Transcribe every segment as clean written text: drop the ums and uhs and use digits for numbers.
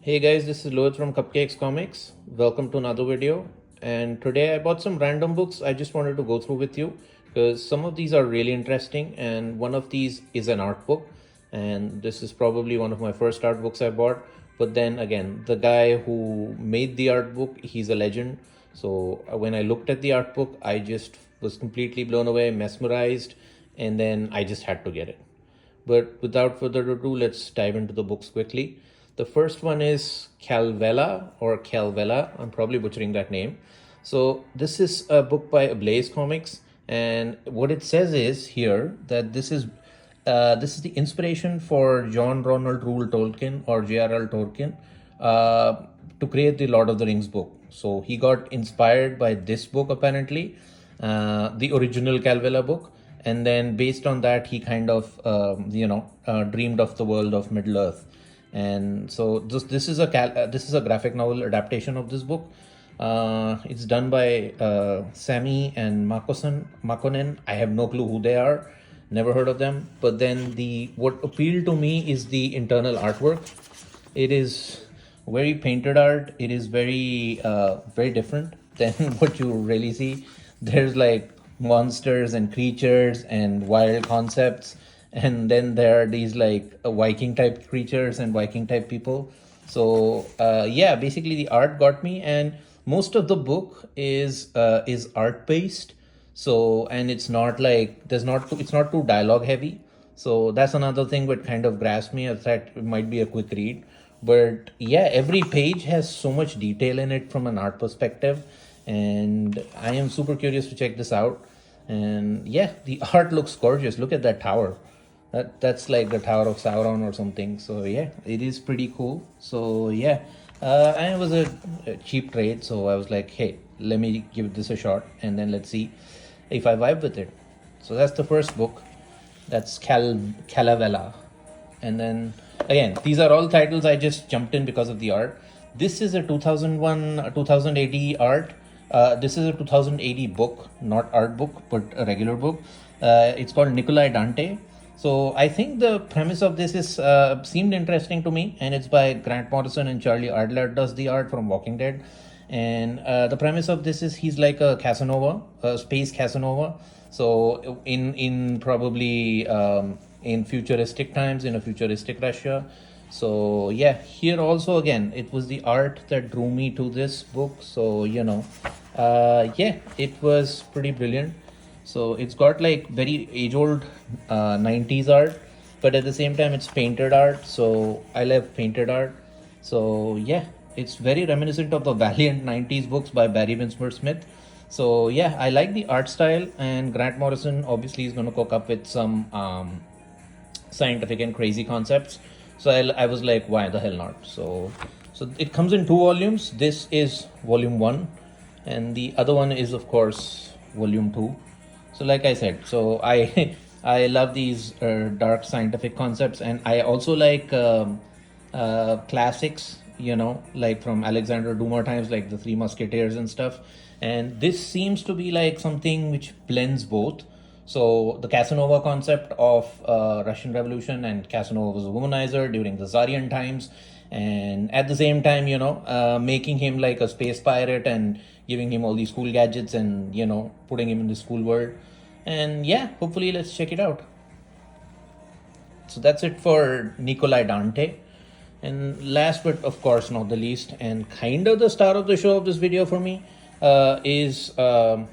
Hey guys, this is Lohit from Cupcakes Comics. Welcome to another video. And today I bought some random books I just wanted to go through with you because some of these are really interesting, and one of these is an art book. And this is probably one of my first art books I bought. But then again, the guy who made the art book, he's a legend. So when I looked at the art book, I just was completely blown away, mesmerized, and then I just had to get it. But without further ado, let's dive into the books quickly. The first one is Calvella or Calvella. I'm probably butchering that name. So this is a book by Ablaze Comics, and what it says is here that this is the inspiration for John Ronald Reuel Tolkien or J.R.R. Tolkien to create the Lord of the Rings book. So he got inspired by this book apparently, the original Calvella book, and then based on that he kind of dreamed of the world of Middle Earth. And so this is a graphic novel adaptation of this book. It's done by Sami and Makonnen. I have no clue who they are, never heard of them. But then what appealed to me is the internal artwork. It is very painted art. It is very different than what you really see. There's like monsters and creatures and wild concepts, and then there are these like Viking type creatures and Viking type people. So yeah, basically the art got me, and most of the book is art based. So, and it's not like it's not too dialogue heavy. So that's another thing that kind of grasped me. I thought it might be a quick read. But yeah, every page has so much detail in it from an art perspective, and I am super curious to check this out. And yeah, the art looks gorgeous. Look at that tower. That's like the Tower of Sauron or something. So yeah, it is pretty cool. So yeah, and it was a cheap trade, so I was like, hey, let me give this a shot, and then let's see if I vibe with it. So that's the first book. That's Calavella. And then again, these are all titles I just jumped in because of the art. This is a 2001 2080 art. This is a 2080 book, not art book but a regular book. It's called Nikolai Dante. So I think the premise of this is seemed interesting to me, and it's by Grant Morrison and Charlie Adler does the art from Walking Dead. And the premise of this is he's like a Casanova, a space Casanova. So in probably in futuristic times, in a futuristic Russia. So yeah, here also again, it was the art that drew me to this book. So yeah, it was pretty brilliant. So it's got like very age-old 90s art, but at the same time it's painted art. So I love painted art. So yeah, it's very reminiscent of the Valiant 90s books by Barry Windsor Smith. So yeah, I like the art style, and Grant Morrison obviously is going to cook up with some scientific and crazy concepts. So I was like, why the hell not? So it comes in two volumes. This is volume 1, and the other one is of course volume 2. So like I said, so I I love these dark scientific concepts, and I also like classics, like from Alexander Dumas times, like the Three Musketeers and stuff. And this seems to be like something which blends both. So the Casanova concept of Russian Revolution, and Casanova was a womanizer during the Tsarian times, and at the same time, making him like a space pirate and giving him all these cool gadgets, and putting him in this cool world. And yeah, hopefully let's check it out. So that's it for Nikolai Dante. And last but of course not the least, and kind of the star of the show of this video for me, is the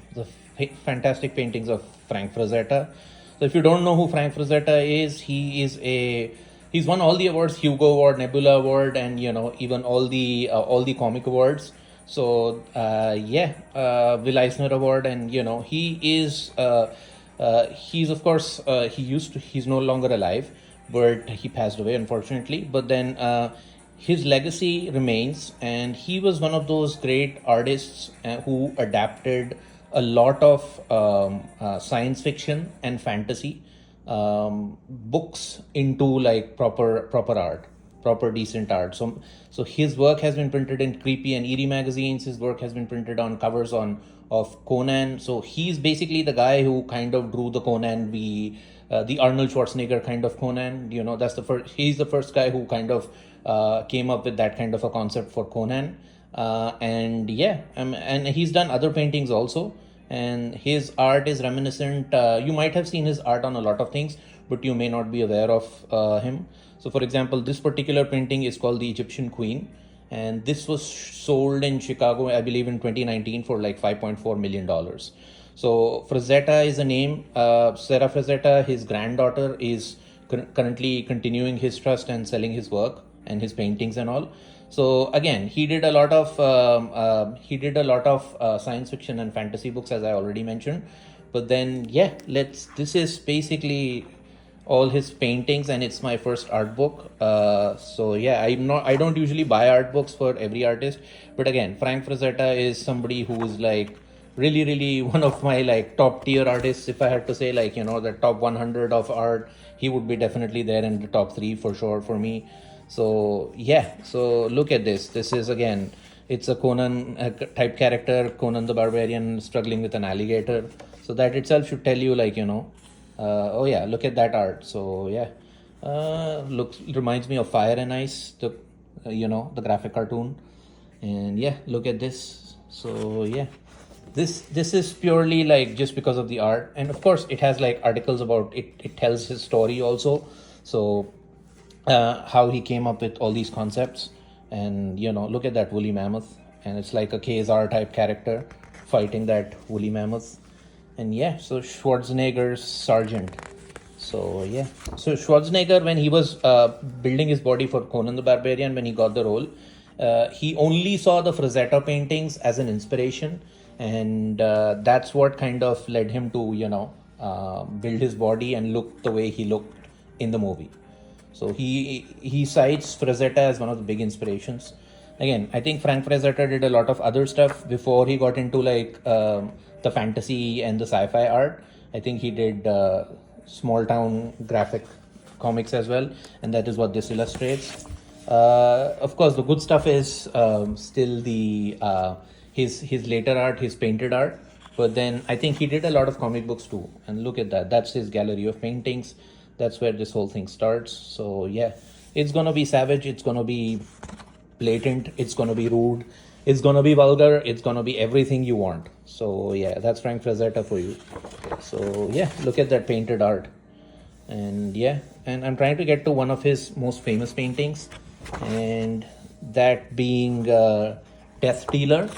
fantastic paintings of Frank Frazetta. So if you don't know who Frank Frazetta is, he's won all the awards: Hugo Award, Nebula Award, and even all the comic awards. So yeah, Will Eisner Award, and he's of course he's no longer alive, but he passed away unfortunately. But then his legacy remains, and he was one of those great artists who adapted a lot of science fiction and fantasy books into like proper art, proper decent art. So his work has been printed in creepy and eerie magazines. His work has been printed on covers of Conan. So he's basically the guy who kind of drew the Conan, the Arnold Schwarzenegger kind of Conan. That's the first. He's the first guy who kind of came up with that kind of a concept for Conan. And yeah, and he's done other paintings also, and his art is reminiscent. You might have seen his art on a lot of things, but you may not be aware of him. So for example, this particular painting is called the Egyptian Queen, and this was sold in Chicago, I believe, in 2019 for like $5.4 million. So Frazetta is a name. Sarah Frazetta, his granddaughter, is currently continuing his trust and selling his work and his paintings and all. So again, he did a lot of science fiction and fantasy books, as I already mentioned. But then yeah, this is basically all his paintings, and it's my first art book. So yeah, I don't usually buy art books for every artist, but again, Frank Frazetta is somebody who is like really one of my like top tier artists. If I had to say, like, the top 100 of art, he would be definitely there in the top 3 for sure for me. So yeah, so look at this. This is, again, it's a Conan type character, Conan the Barbarian struggling with an alligator. So that itself should tell you, like, oh yeah, look at that art. So yeah, reminds me of Fire and Ice, the the graphic cartoon. And yeah, look at this. So yeah, this is purely like just because of the art, and of course it has like articles about it. It tells his story also. So how he came up with all these concepts. And look at that woolly mammoth, and it's like a Khazar type character fighting that woolly mammoth. And yeah, so Schwarzenegger's sergeant. So yeah, so Schwarzenegger, when he was building his body for Conan the Barbarian, when he got the role, he only saw the Frazetta paintings as an inspiration, and that's what kind of led him to build his body and look the way he looked in the movie. So he cites Frazetta as one of the big inspirations. Again, I think Frank Frazetta did a lot of other stuff before he got into like the fantasy and the sci-fi art. I think he did small town graphic comics as well, and that is what this illustrates. Of course, the good stuff is still the his later art, his painted art. But then I think he did a lot of comic books too. And look at that. That's his gallery of paintings. That's where this whole thing starts. So yeah, it's gonna be savage. It's gonna be blatant. It's gonna be rude. It's gonna be vulgar. It's gonna be everything you want. So yeah, that's Frank Frazetta for you. So yeah, look at that painted art. And yeah, and I'm trying to get to one of his most famous paintings, and that being Death Dealer.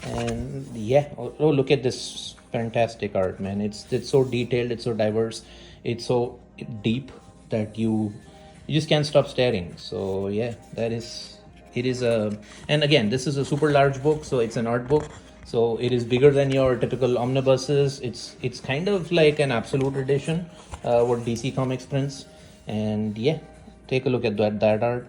And yeah, oh, look at this fantastic art, man. It's so detailed. It's so diverse. It's so deep that you just can't stop staring. So yeah, it is a, and again, this is a super large book, so it's an art book, so it is bigger than your typical omnibuses. It's kind of like an absolute edition, what DC Comics prints. And yeah, take a look at that art.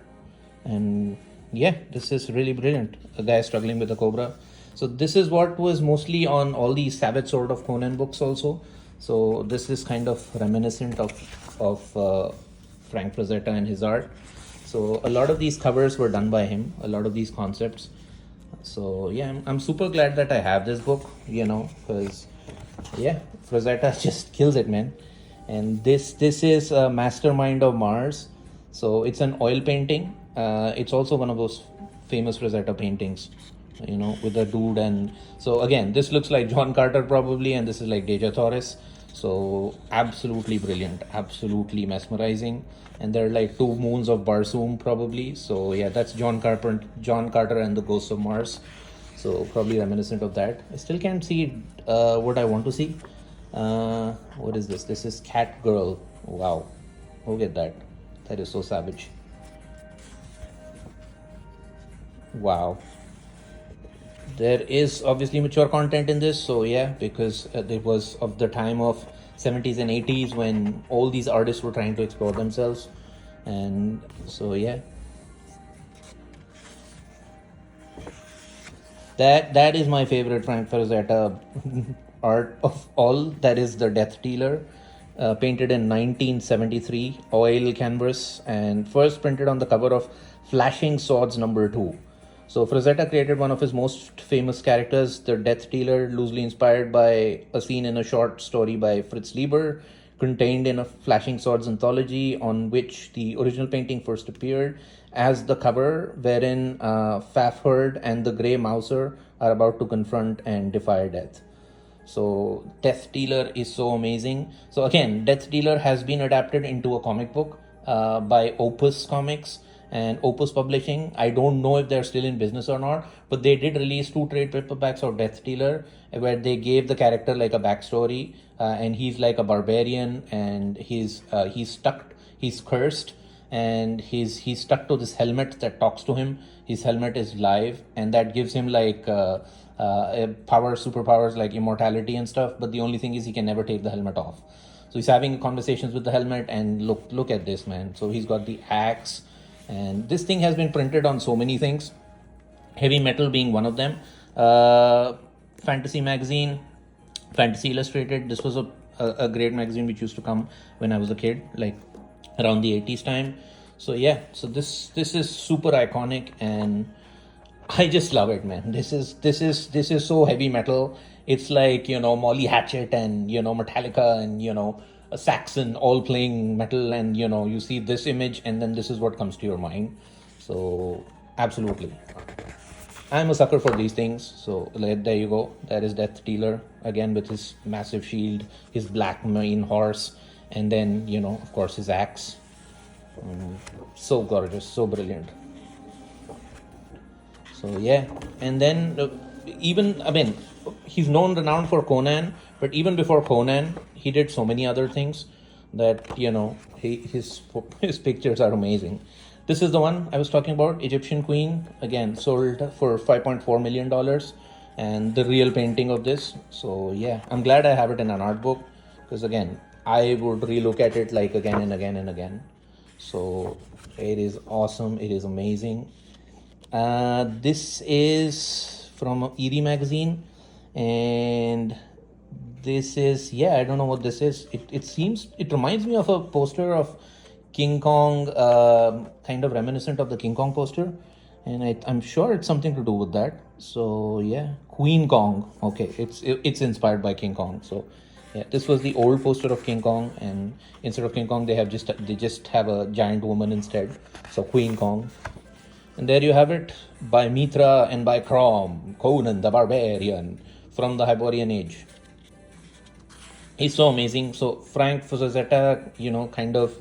And yeah, this is really brilliant. A guy struggling with a cobra. So this is what was mostly on all these Savage Sword of Conan books also. So this is kind of reminiscent of Frank Frazetta and his art. So a lot of these covers were done by him, a lot of these concepts. So yeah, I'm super glad that I have this book, because yeah, Frazetta just kills it, man. And this is a Mastermind of Mars. So it's an oil painting. It's also one of those famous Frazetta paintings, with the dude. And so again, this looks like John Carter probably, and this is like Deja Torres. So absolutely brilliant, absolutely mesmerizing. And there are like 2 moons of Barsoom probably. So yeah, that's John Carter and the Ghosts of Mars. So probably reminiscent of that. I still can't see what I want to see. What is this? This is Cat Girl. Wow, look at that. That is so savage. Wow. There is obviously mature content in this. So yeah, because it was of the time of 70s and 80s when all these artists were trying to explore themselves. And so yeah, that is my favorite Frank Frazetta art of all. That is the Death Dealer, painted in 1973, oil canvas, and first printed on the cover of Flashing Swords #2. So Frazetta created one of his most famous characters, the Death Dealer, loosely inspired by a scene in a short story by Fritz Lieber, contained in a Flashing Swords anthology on which the original painting first appeared. as the cover, wherein Fafherd and the Grey Mouser are about to confront and defy death. So Death Dealer is so amazing. So again, Death Dealer has been adapted into a comic book by Opus Comics and Opus Publishing. I don't know if they're still in business or not, but they did release 2 trade paperbacks of Death Dealer where they gave the character like a backstory, and he's like a barbarian, and he's cursed, and he's stuck to this helmet that talks to him. His helmet is live, and that gives him like superpowers like immortality and stuff. But the only thing is he can never take the helmet off. So he's having conversations with the helmet, and look at this, man. So he's got the axe, and this thing has been printed on so many things, heavy metal being one of them. Fantasy magazine, Fantasy Illustrated. This was a great magazine which used to come when I was a kid, like around the 80s time. So yeah, so this is super iconic, and I just love it, man. This is so heavy metal. It's like, Molly Hatchet and Metallica and a Saxon all playing metal, and you see this image and then this is what comes to your mind. So absolutely, I'm a sucker for these things. So there you go. That is Death Dealer again with his massive shield, his black mane horse, and then of course his axe. So gorgeous, so brilliant. So yeah, and then he's renowned for Conan, but even before Conan, he did so many other things that his pictures are amazing. This is the one I was talking about, Egyptian Queen, again sold for $5.4 million, and the real painting of this. So yeah, I'm glad I have it in an art book, because again, I would relook at it like again and again and again. So it is awesome, it is amazing. This is from Eerie magazine, and this is, I don't know what this is. It reminds me of a poster of King Kong, kind of reminiscent of the King Kong poster, and I'm sure it's something to do with that. So yeah, Queen Kong. Okay, it's inspired by King Kong. So yeah, this was the old poster of King Kong, and instead of King Kong, they just have a giant woman instead. So Queen Kong. And there you have it, by Mithra and by Crom, Conan the Barbarian from the Hyborian Age. He's so amazing. So Frank Frazetta, kind of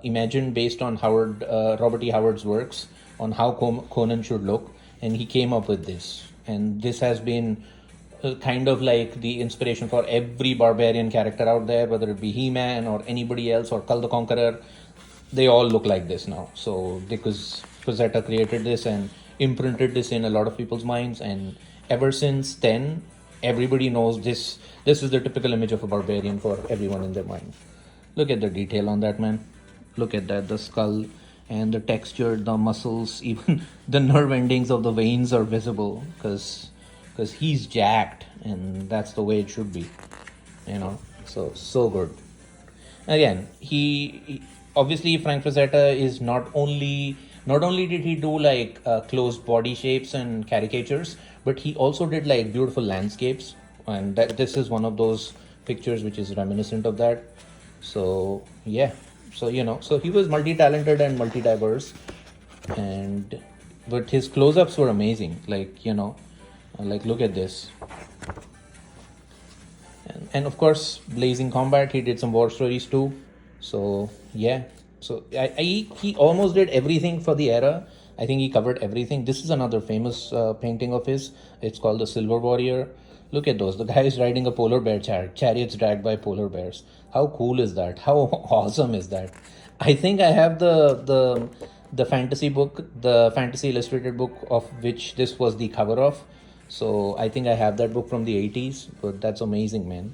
imagined based on Robert E. Howard's works on how Conan should look, and he came up with this. And this has been kind of like the inspiration for every barbarian character out there, whether it be He-Man or anybody else or Kull the Conqueror. They all look like this now. So because Frazetta created this and imprinted this in a lot of people's minds, and ever since then, everybody knows this is the typical image of a barbarian for everyone in their mind. Look at the detail on that, man. Look at that, the skull and the texture, the muscles, even the nerve endings of the veins are visible, because he's jacked, and that's the way it should be, so good. Again, he obviously, Frank Frazetta is not only did he do like closed body shapes and caricatures, but he also did like beautiful landscapes, and this is one of those pictures which is reminiscent of that. So yeah, so so he was multi-talented and multi-diverse, but his close-ups were amazing. Like look at this, and of course Blazing Combat, he did some war stories too. So yeah, so he almost did everything for the era. I think he covered everything. This is another famous painting of his. It's called the Silver Warrior. Look at those. The guy is riding a polar bear chariots dragged by polar bears. How cool is that? How awesome is that? I think I have the fantasy book, the Fantasy Illustrated book, of which this was the cover of. So I think I have that book from the 80s, but that's amazing, man.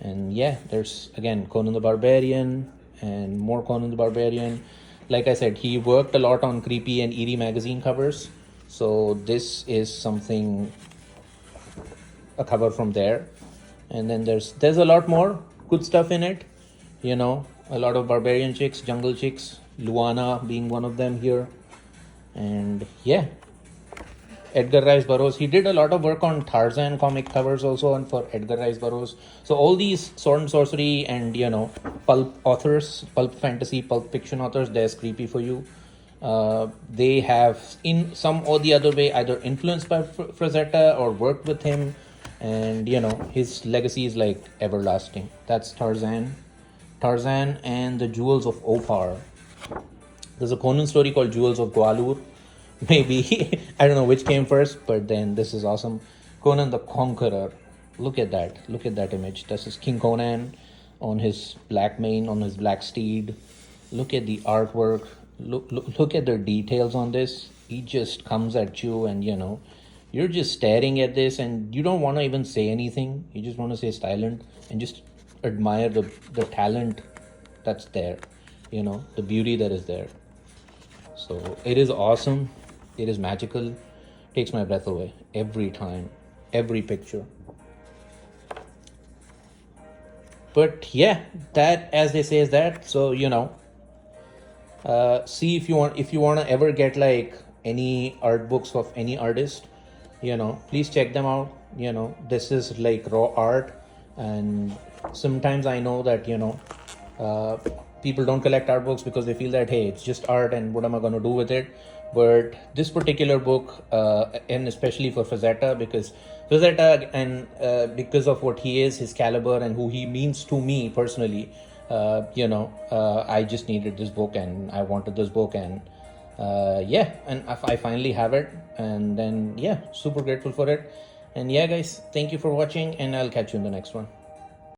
And yeah, there's again Conan the Barbarian and more Conan the Barbarian. Like I said, he worked a lot on creepy and eerie magazine covers. So this is something, a cover from there. And then there's a lot more good stuff in it. A lot of barbarian chicks, jungle chicks, Luana being one of them here. And yeah, Edgar Rice Burroughs. He did a lot of work on Tarzan comic covers also, and for Edgar Rice Burroughs. So all these sword and sorcery and pulp authors, pulp fantasy, pulp fiction authors, there's creepy for you. They have in some or the other way either influenced by Frazetta or worked with him, and his legacy is like everlasting. That's Tarzan and the Jewels of Opar. There's a Conan story called Jewels of Gwalior. Maybe I don't know which came first, but then this is awesome. Conan the Conqueror. Look at that. Look at that image. This is King Conan on his black mane, on his black steed. Look at the artwork. Look at the details on this. He just comes at you, and you're just staring at this, and you don't want to even say anything. You just want to stay silent and just admire the talent that's there, the beauty that is there. So it is awesome. It is magical. Takes my breath away every time, every picture. But yeah, that, as they say, is that. So see if you want to ever get like any art books of any artist, please check them out. This is like raw art, and sometimes I know that people don't collect art books because they feel that, hey, it's just art and what am I going to do with it. But this particular book, and especially for Frazetta, because Frazetta, and because of what he is, his caliber, and who he means to me personally, I just needed this book, and I wanted this book, and and I finally have it, and then super grateful for it. And yeah, guys, thank you for watching, and I'll catch you in the next one.